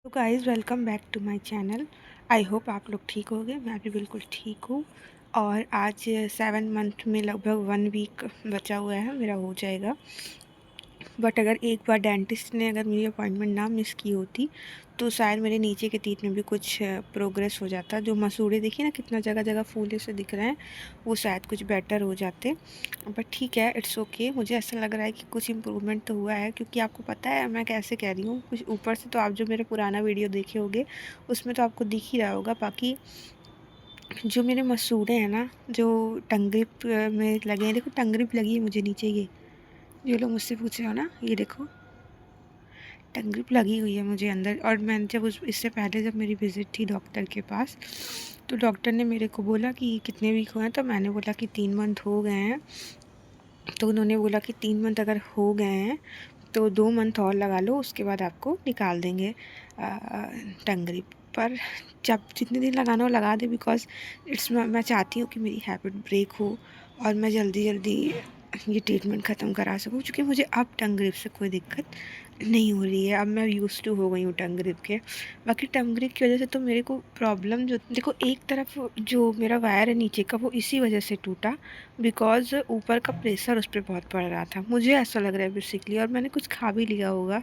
तो guys welcome back to my channel. I hope आप लोग ठीक होंगे। मैं भी बिल्कुल ठीक हूँ। और आज 7 मंथ में लगभग 1 वीक बचा हुआ है, मेरा हो जाएगा। बट अगर एक बार डेंटिस्ट ने अगर मेरी अपॉइंटमेंट ना मिस की होती तो शायद मेरे नीचे के टीथ में भी कुछ प्रोग्रेस हो जाता। जो मसूड़े देखिए ना कितना जगह जगह फूले से दिख रहे हैं, वो शायद कुछ बेटर हो जाते। बट ठीक है, इट्स ओके। मुझे ऐसा लग रहा है कि कुछ इम्प्रूवमेंट तो हुआ है, क्योंकि आपको पता है मैं कैसे कह रही हूँ। कुछ ऊपर से तो आप जो मेरा पुराना वीडियो देखे होंगे उसमें तो आपको दिख ही रहा होगा। बाकी जो मेरे मसूड़े हैं ना, जो टंगरिप में लगे हैं, देखो टंगरिप लगी है मुझे नीचे। ये जो लोग मुझसे पूछ रहे हो ना, ये देखो टंगरिप लगी हुई है मुझे अंदर। और मैंने जब उस इससे पहले जब मेरी विज़िट थी डॉक्टर के पास, तो डॉक्टर ने मेरे को बोला कि कितने वीक हुए हैं, तो मैंने बोला कि 3 मंथ हो गए हैं। तो उन्होंने बोला कि 3 मंथ अगर हो गए हैं तो 2 मंथ और लगा लो, उसके बाद आपको निकाल देंगे टंगरिप। पर जब जितने दिन लगाना हो लगा दे, बिकॉज़ मैं चाहती हूँ कि मेरी हैबिट ब्रेक हो और मैं जल्दी जल्दी ये ट्रीटमेंट ख़त्म करा सकूँ, क्योंकि मुझे अब टंग ग्रिप से कोई दिक्कत नहीं हो रही है। अब मैं यूज़ टू हो गई हूँ टंग ग्रिप के। बाकी टंग ग्रिप की वजह से तो मेरे को प्रॉब्लम जो देखो, एक तरफ जो मेरा वायर है नीचे का वो इसी वजह से टूटा, बिकॉज़ ऊपर का प्रेशर उस पर बहुत पड़ रहा था, मुझे ऐसा लग रहा है बेसिकली। और मैंने कुछ खा भी लिया होगा।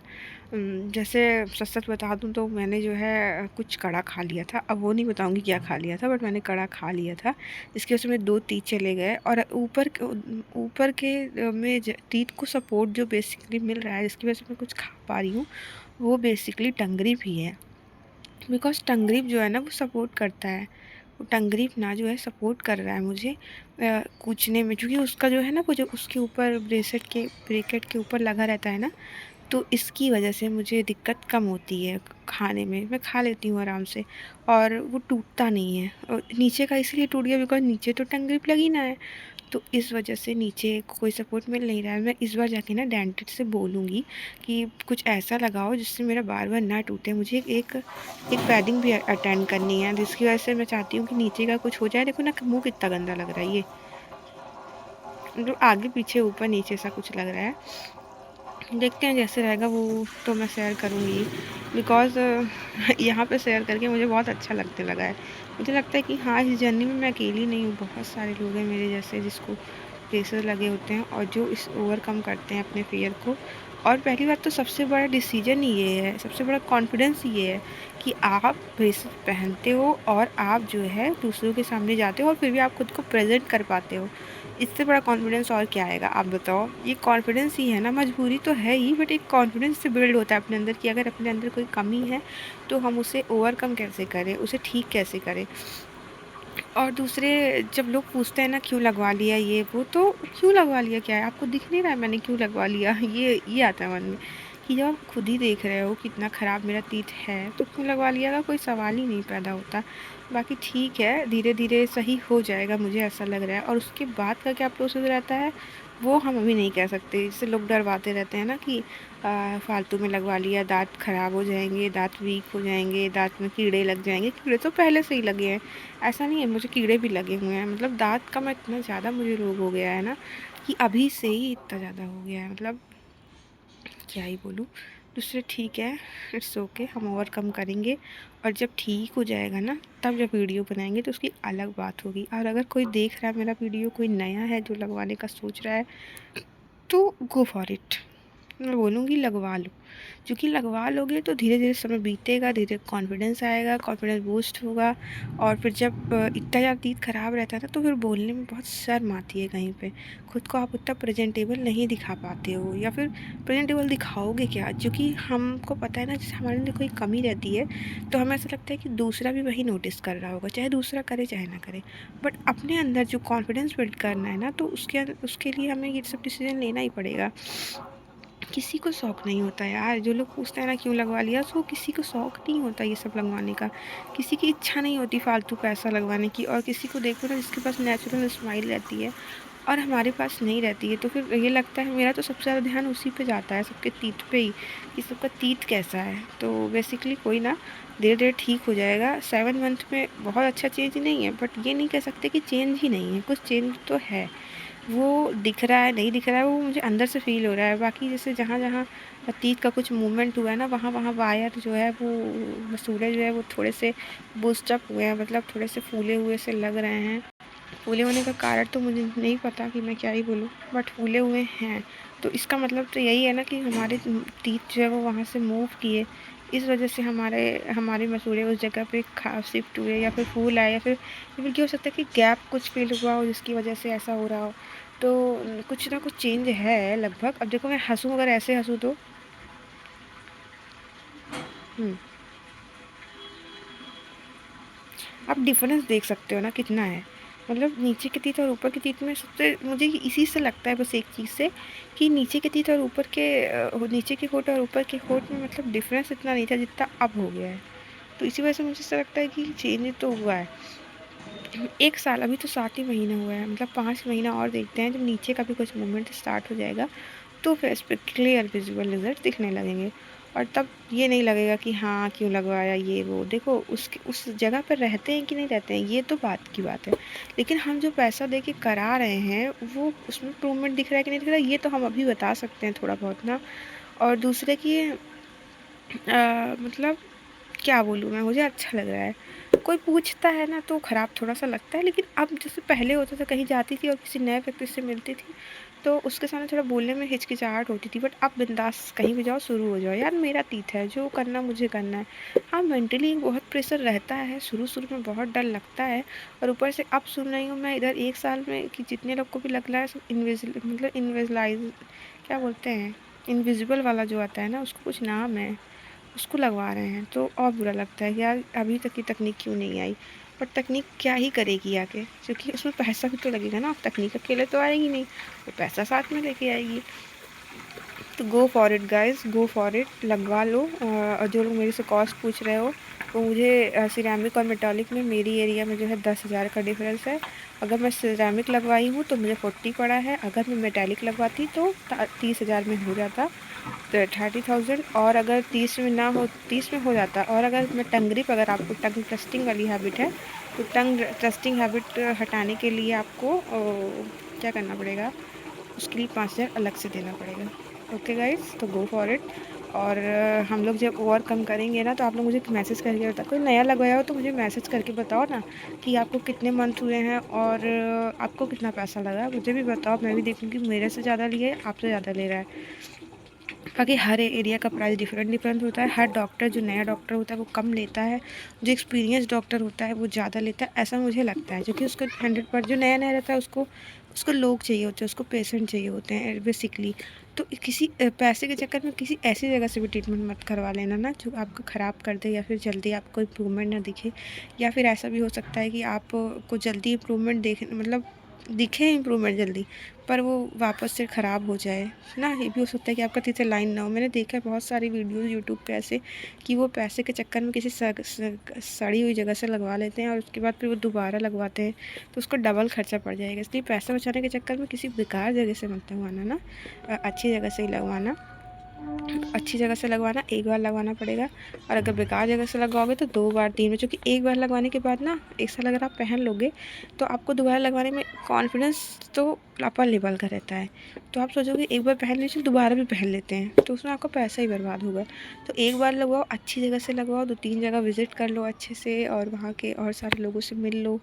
जैसे सच सच बता दूँ तो मैंने जो है कुछ कड़ा खा लिया था। अब वो नहीं बताऊँगी क्या खा लिया था, बट मैंने कड़ा खा लिया था। इसकी वजह से मेरे 2 टीथ चले गए। और ऊपर के में टीथ को सपोर्ट जो बेसिकली मिल रहा है, जिसकी वजह से मैं कुछ खा पा रही हूँ, वो बेसिकली टंगरिप ही है। बिकॉज़ टंगरिप जो है ना वो सपोर्ट करता है। वो टंगरिप ना जो है सपोर्ट कर रहा है मुझे कूचने में, क्योंकि उसका जो है ना वो जो उसके ऊपर ब्रेकेट के ऊपर लगा रहता है ना, तो इसकी वजह से मुझे दिक्कत कम होती है खाने में। मैं खा लेती हूँ आराम से और वो टूटता नहीं है। और नीचे का इसलिए टूट गया बिकॉज़ नीचे तो टंग-ग्रिप लगी ना है, तो इस वजह से नीचे कोई सपोर्ट मिल नहीं रहा है। मैं इस बार जाके ना डेंटिस्ट से बोलूँगी कि कुछ ऐसा लगाओ जिससे मेरा बार-बार ना टूटे। मुझे एक एक वेडिंग भी अटेंड करनी है, जिसकी वजह से मैं चाहती हूँ कि नीचे का कुछ हो जाए। देखो ना मुँह कितना गंदा लग रहा है ये, मतलब आगे पीछे ऊपर नीचे सा कुछ लग रहा है। देखते हैं जैसे रहेगा वो तो मैं शेयर करूँगी, बिकॉज़ यहाँ पे शेयर करके मुझे बहुत अच्छा लगने लगा है। मुझे लगता है कि हाँ, इस जर्नी में मैं अकेली नहीं हूँ, बहुत सारे लोग हैं मेरे जैसे जिसको प्रेशर लगे होते हैं और जो इस ओवरकम करते हैं अपने फ़ियर को। और पहली बात तो सबसे बड़ा डिसीजन ही ये है, सबसे बड़ा कॉन्फिडेंस ये है कि आप ब्रेसलेट पहनते हो और आप जो है दूसरों के सामने जाते हो और फिर भी आप खुद को प्रेज़ेंट कर पाते हो। इससे बड़ा कॉन्फिडेंस और क्या आएगा आप बताओ? ये कॉन्फिडेंस ही है ना, मजबूरी तो है ही, बट एक कॉन्फिडेंस से बिल्ड होता है अपने अंदर कि अगर अपने अंदर कोई कमी है तो हम उसे ओवरकम कैसे करें, उसे ठीक कैसे करें। और दूसरे जब लोग पूछते हैं ना क्यों लगवा लिया ये वो, तो क्यों लगवा लिया क्या है? आपको दिख नहीं रहा है मैंने क्यों लगवा लिया? ये आता है मन में कि जब आप खुद ही देख रहे हो कितना ख़राब मेरा टीथ है, तो क्यों लगवा लिया का कोई सवाल ही नहीं पैदा होता। बाकी ठीक है, धीरे-धीरे सही हो जाएगा मुझे ऐसा लग रहा है। और उसके बाद का क्या प्रोसेस रहता है, वो हम अभी नहीं कह सकते। जैसे लोग डरवाते रहते हैं ना कि फालतू में लगवा लिया, दाँत ख़राब हो जाएँगे, दाँत वीक हो जाएँगे, दाँत में कीड़े लग जाएँगे। कीड़े तो पहले से ही लगे हैं। ऐसा नहीं है, मुझे कीड़े भी लगे हुए हैं। मतलब दाँत का मैं इतना ज़्यादा मुझे रोग हो गया है ना कि अभी से ही इतना ज़्यादा हो गया है, मतलब क्या ही बोलूँ। दूसरे ठीक है, इट्स ओके, हम ओवरकम करेंगे। और जब ठीक हो जाएगा ना, तब जब वीडियो बनाएँगे तो उसकी अलग बात होगी। और अगर कोई देख रहा है मेरा वीडियो, कोई नया है जो लगवाने का सोच रहा है, तो गो फॉर इट। मैं बोलूँगी लगवा लो, क्योंकि लगवा लोगे तो धीरे-धीरे समय बीतेगा, धीरे कॉन्फिडेंस आएगा, कॉन्फिडेंस बूस्ट होगा। और फिर जब इतना ज़्यादा तीत खराब रहता है ना, तो फिर बोलने में बहुत शर्म आती है कहीं पे। खुद को आप उतना प्रेज़ेंटेबल नहीं दिखा पाते हो, या फिर प्रेज़ेंटेबल दिखाओगे क्या? क्योंकि हमको पता है ना, जैसे हमारे अंदर कोई कमी रहती है, तो हमें ऐसा लगता है कि दूसरा भी वही नोटिस कर रहा होगा, चाहे दूसरा करे चाहे ना करे। बट अपने अंदर जो कॉन्फिडेंस बिल्ड करना है ना, तो उसके लिए हमें ये सब डिसीज़न लेना ही पड़ेगा। किसी को शौक नहीं होता यार, जो लोग पूछते हैं ना क्यों लगवा लिया, तो किसी को शौक नहीं होता ये सब लगवाने का। किसी की इच्छा नहीं होती फालतू पैसा लगवाने की। और किसी को देखो ना जिसके पास नेचुरल स्माइल रहती है और हमारे पास नहीं रहती है, तो फिर ये लगता है, मेरा तो सबसे ज़्यादा ध्यान उसी पे जाता है, सबके तीत पे ही, कि सबका तीत कैसा है। तो बेसिकली कोई ना, धीरे धीरे ठीक हो जाएगा। 7 मंथ में बहुत अच्छा चेंज नहीं है, बट ये नहीं कह सकते कि चेंज ही नहीं है, कुछ चेंज तो है। वो दिख रहा है नहीं दिख रहा है, वो मुझे अंदर से फ़ील हो रहा है। बाकी जैसे जहाँ-जहाँ टीथ का कुछ मूवमेंट हुआ है ना, वहाँ-वहाँ वायर जो है वो मसूड़े जो है वो थोड़े से बूस्ट अप हुए हैं, मतलब थोड़े से फूले हुए से लग रहे हैं। फूले होने का कारण तो मुझे नहीं पता कि मैं क्या ही बोलूँ, बट फूले हुए हैं। तो इसका मतलब तो यही है ना कि हमारे टीथ जो है वो वहाँ से मूव किए, इस वजह से हमारे मसूड़े उस जगह पे खा शिफ्ट हुए, या फिर फूल आए, या फिर क्या हो सकता है कि गैप कुछ फील हुआ हो जिसकी वजह से ऐसा हो रहा हो। तो कुछ ना कुछ चेंज है लगभग। अब देखो मैं हंसूँ, अगर ऐसे हंसूँ तो हम्म, आप डिफरेंस देख सकते हो ना कितना है। मतलब नीचे के तीत और ऊपर के तीत में सबसे मुझे इसी से लगता है, बस एक चीज़ से, कि नीचे के तीत और ऊपर के नीचे के होंठ और ऊपर के होंठ में मतलब डिफरेंस इतना नहीं था जितना अब हो गया है। तो इसी वजह से मुझे ऐसा लगता है कि चेंज तो हुआ है। 1 साल, अभी तो 7 ही महीना हुआ है, मतलब 5 महीना और देखते हैं, जब नीचे का भी कुछ मूवमेंट स्टार्ट हो जाएगा तो फेस पे क्लियर विजिबल रिजल्ट दिखने लगेंगे। और तब ये नहीं लगेगा कि हाँ क्यों लगवाया ये वो। देखो उसके उस जगह पर रहते हैं कि नहीं रहते हैं ये तो बात की बात है, लेकिन हम जो पैसा दे के करा रहे हैं वो उसमें इम्प्रूवमेंट दिख रहा है कि नहीं दिख रहा है ये तो हम अभी बता सकते हैं थोड़ा बहुत ना। और दूसरे की मतलब क्या बोलूँ मैं, मुझे अच्छा लग रहा है। कोई पूछता है ना तो ख़राब थोड़ा-सा लगता है, लेकिन अब जैसे पहले होता था, कहीं जाती थी और किसी नए व्यक्ति से मिलती थी, तो उसके सामने थोड़ा बोलने में हिचकिचाहट होती थी, बट अब बिंदास कहीं भी जाओ शुरू हो जाओ, यार मेरा तीत है, जो करना मुझे करना है। हाँ, मेंटली बहुत प्रेशर रहता है, शुरू-शुरू में बहुत डर लगता है, और ऊपर से अब सुन रही हूँ मैं इधर 1 साल में कि जितने लोग को भी लग रहा है सब इनविजिलाइज़ क्या बोलते हैं? इनविजिबल वाला जो आता है ना, उसको कुछ नाम है। उसको लगवा रहे हैं, तो और बुरा लगता है कि यार अभी तक ये तकनीक क्यों नहीं आई। पर तकनीक क्या ही करेगी आगे, क्योंकि उसमें पैसा भी तो लगेगा ना। तकनीक अकेले तो आएगी नहीं, वो पैसा साथ में लेके आएगी। तो go for it guys, go for it, लगवा लो। और जो लोग मेरे से कॉस्ट पूछ रहे हो, तो मुझे सिरेमिक और मेटालिक में मेरी एरिया में जो है 10,000 का डिफरेंस है। अगर मैं सिरेमिक लगवाई हूँ तो मुझे 40 पड़ा है, अगर मैं मेटालिक लगवाती तो 30,000 में हो जाता, तो 30,000। और अगर 30 में ना हो, 30 में हो जाता। और अगर मैं टंग ग्रिप, अगर आपको टंग ट्रस्टिंग वाली हैबिट है, तो टंग ट्रस्टिंग हैबिट हटाने के लिए आपको क्या करना पड़ेगा, उसके लिए 5,000 अलग से देना पड़ेगा। ओके गाइस, तो गो फॉर इट। और हम लोग जब और कम करेंगे ना, तो आप लोग मुझे मैसेज करके बताओ। कोई नया लगवाया हो तो मुझे मैसेज करके बताओ ना कि आपको कितने मंथ हुए हैं, और आपको कितना पैसा लगा, मुझे भी बताओ। मैं भी देखूँगी मेरे से ज़्यादा लिए आपसे ज़्यादा ले रहा है। बाकी हर एरिया का प्राइस डिफरेंट डिफरेंट होता है। हर डॉक्टर, जो नया डॉक्टर होता है वो कम लेता है, जो एक्सपीरियंस डॉक्टर होता है वो ज़्यादा लेता है, ऐसा मुझे लगता है। क्योंकि उसको 100% जो नया नया रहता है उसको उसको लोग चाहिए होते हैं, उसको पेशेंट चाहिए होते हैं बेसिकली। तो किसी पैसे के चक्कर में किसी ऐसी जगह से भी ट्रीटमेंट मत करवा लेना ना जो आपको ख़राब कर दे, या फिर जल्दी आपको इम्प्रूवमेंट ना दिखे। या फिर ऐसा भी हो सकता है कि आपको जल्दी इम्प्रूवमेंट देख मतलब दिखे इम्प्रूवमेंट जल्दी, पर वो वापस से ख़राब हो जाए ना। ये भी हो सकता है कि आपका तीसरा लाइन ना हो। मैंने देखा है बहुत सारी वीडियोस यूट्यूब पे ऐसे, कि वो पैसे के चक्कर में किसी सड़ी हुई जगह से लगवा लेते हैं, और उसके बाद फिर वो दोबारा लगवाते हैं, तो उसको डबल खर्चा पड़ जाएगा। इसलिए पैसा बचाने के चक्कर में किसी बेकार जगह से मत लगवाना ना, अच्छी जगह से ही लगवाना। अच्छी जगह से लगवाना, एक बार लगवाना पड़ेगा। और अगर बेकार जगह से लगवाओगे तो 2 बार 3 बार, क्योंकि एक बार लगवाने के बाद ना, 1 साल अगर आप पहन लोगे तो आपको दोबारा लगवाने में कॉन्फिडेंस तो अपर लेवल का रहता है। तो आप सोचोगे एक बार पहन लीजिए दोबारा भी पहन लेते हैं, तो उसमें आपका पैसा ही बर्बाद होगा। तो एक बार लगवाओ, अच्छी जगह से लगवाओ, 2-3 जगह विज़िट कर लो अच्छे से, और वहाँ के और सारे लोगों से मिल लो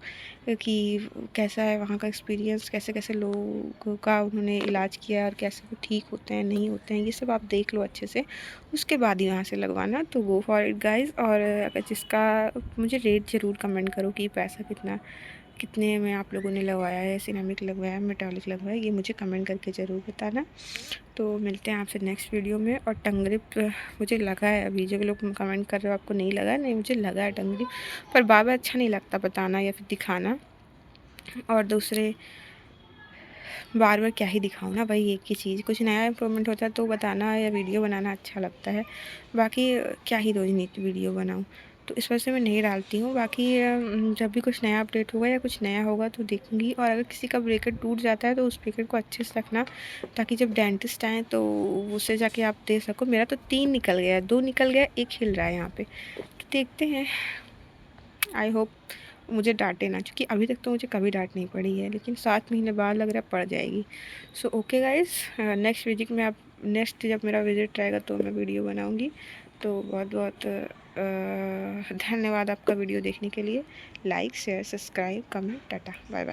कि कैसा है वहाँ का एक्सपीरियंस, कैसे-कैसे लोगों का उन्होंने इलाज किया है, और कैसे वो ठीक होते हैं, नहीं होते हैं, ये सब आप देख लो अच्छे से। उसके बाद ही वहाँ से लगवाना। तो गो फॉर इट गाइज़। और अगर जिसका, मुझे रेट ज़रूर कमेंट करो कि पैसा कितने में आप लोगों ने लगवाया है, सिरेमिक लगवाया है, मेटालिक लगवाया है, ये मुझे कमेंट करके ज़रूर बताना। तो मिलते हैं आपसे नेक्स्ट वीडियो में। और टंग ग्रिप मुझे लगा है, अभी जो लोग कमेंट कर रहे हो आपको नहीं लगा, नहीं मुझे लगा है टंग ग्रिप, पर बार-बार अच्छा नहीं लगता बताना या फिर दिखाना। और दूसरे, बार बार क्या ही दिखाऊँ ना भाई, एक ही चीज़। कुछ नया इम्प्रूवमेंट होता है तो बताना या वीडियो बनाना अच्छा लगता है। बाकी क्या ही रोज़ नित्य वीडियो बनाऊँ, तो इस वजह से मैं नहीं डालती हूँ। बाकी जब भी कुछ नया अपडेट होगा या कुछ नया होगा तो देखूँगी। और अगर किसी का ब्रेकेट टूट जाता है तो उस ब्रेकेट को अच्छे से रखना, ताकि जब डेंटिस्ट आएँ तो उससे जाके आप दे सको। मेरा तो 3 निकल गया है, 2 निकल गया, 1 हिल रहा है यहाँ पे। तो देखते हैं, आई होप मुझे डांटे ना, क्योंकि अभी तक तो मुझे कभी डांट नहीं पड़ी है, लेकिन 7 महीने बाद लग रहा है पड़ जाएगी। So okay guys, next visit में आप नेक्स्ट जब मेरा विजिट रहेगा तो मैं वीडियो बनाऊँगी। तो बहुत बहुत धन्यवाद आपका वीडियो देखने के लिए। Like share subscribe comment, tata bye bye.